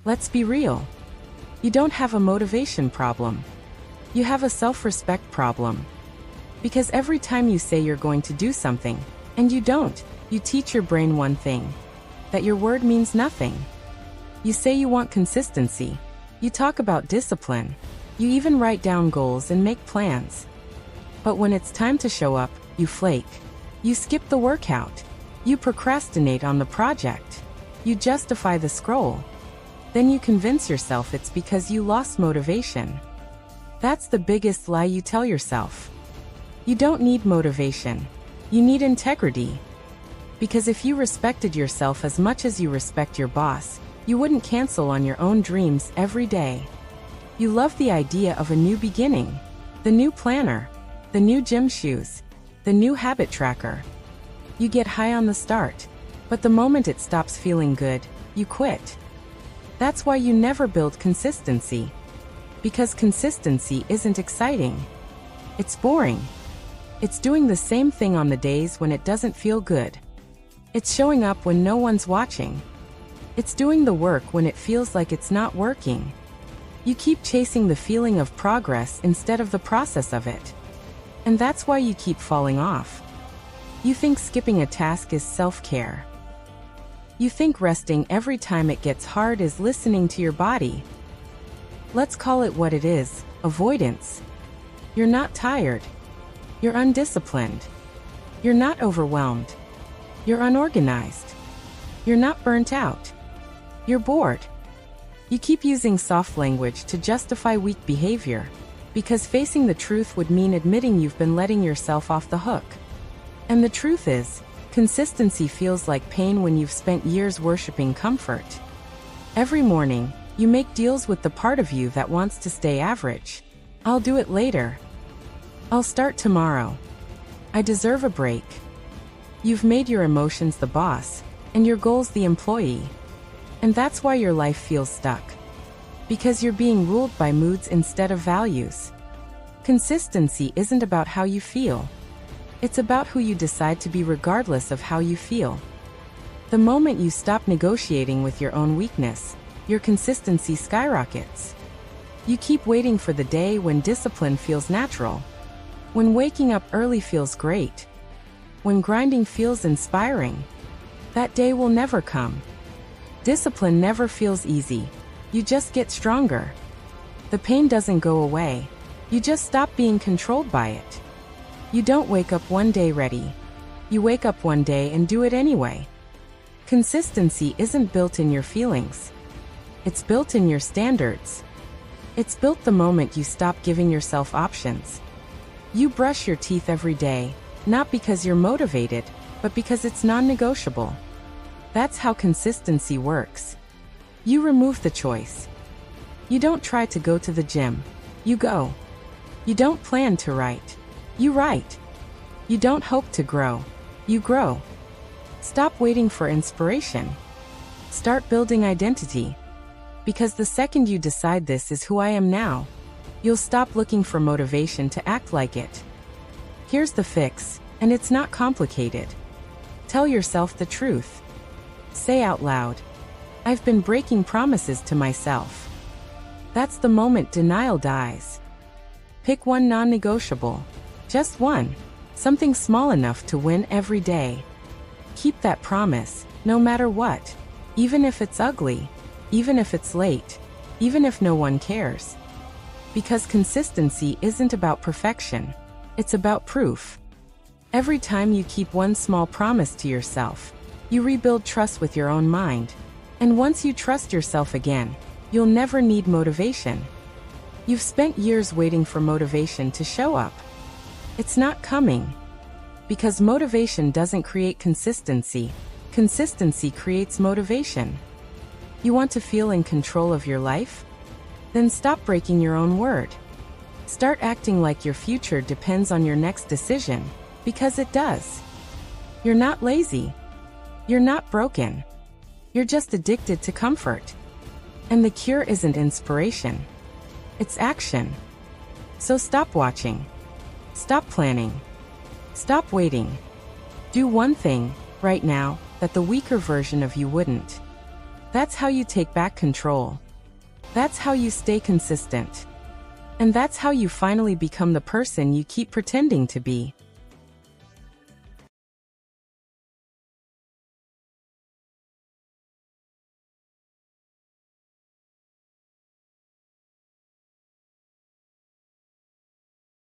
Let's be real. You don't have a motivation problem. You have a self-respect problem. Because every time you say you're going to do something, and you don't, you teach your brain one thing: that your word means nothing. You say you want consistency. You talk about discipline. You even write down goals and make plans. But when it's time to show up, you flake. You skip the workout. You procrastinate on the project. You justify the scroll. Then you convince yourself it's because you lost motivation. That's the biggest lie you tell yourself. You don't need motivation. You need integrity. Because if you respected yourself as much as you respect your boss, you wouldn't cancel on your own dreams every day. You love the idea of a new beginning, the new planner, the new gym shoes, the new habit tracker. You get high on the start, but the moment it stops feeling good, you quit. That's why you never build consistency. Because consistency isn't exciting. It's boring. It's doing the same thing on the days when it doesn't feel good. It's showing up when no one's watching. It's doing the work when it feels like it's not working. You keep chasing the feeling of progress instead of the process of it. And that's why you keep falling off. You think skipping a task is self-care. You think resting every time it gets hard is listening to your body. Let's call it what it is: avoidance. You're not tired. You're undisciplined. You're not overwhelmed. You're unorganized. You're not burnt out. You're bored. You keep using soft language to justify weak behavior, because facing the truth would mean admitting you've been letting yourself off the hook. And the truth is, consistency feels like pain when you've spent years worshiping comfort. Every morning, you make deals with the part of you that wants to stay average. I'll do it later. I'll start tomorrow. I deserve a break. You've made your emotions the boss, and your goals the employee. And that's why your life feels stuck. Because you're being ruled by moods instead of values. Consistency isn't about how you feel. It's about who you decide to be regardless of how you feel. The moment you stop negotiating with your own weakness, your consistency skyrockets. You keep waiting for the day when discipline feels natural. When waking up early feels great. When grinding feels inspiring. That day will never come. Discipline never feels easy. You just get stronger. The pain doesn't go away. You just stop being controlled by it. You don't wake up one day ready. You wake up one day and do it anyway. Consistency isn't built in your feelings. It's built in your standards. It's built the moment you stop giving yourself options. You brush your teeth every day, not because you're motivated, but because it's non-negotiable. That's how consistency works. You remove the choice. You don't try to go to the gym. You go. You don't plan to write. You write. You don't hope to grow. You grow. Stop waiting for inspiration. Start building identity. Because the second you decide this is who I am now, you'll stop looking for motivation to act like it. Here's the fix, and it's not complicated. Tell yourself the truth. Say out loud, I've been breaking promises to myself. That's the moment denial dies. Pick one non-negotiable. Just one. Something small enough to win every day. Keep that promise, no matter what. Even if it's ugly. Even if it's late. Even if no one cares. Because consistency isn't about perfection. It's about proof. Every time you keep one small promise to yourself, you rebuild trust with your own mind. And once you trust yourself again, you'll never need motivation. You've spent years waiting for motivation to show up. It's not coming. Because motivation doesn't create consistency. Consistency creates motivation. You want to feel in control of your life? Then stop breaking your own word. Start acting like your future depends on your next decision, because it does. You're not lazy. You're not broken. You're just addicted to comfort. And the cure isn't inspiration. It's action. So stop watching. Stop planning. Stop waiting. Do one thing, right now, that the weaker version of you wouldn't. That's how you take back control. That's how you stay consistent. And that's how you finally become the person you keep pretending to be.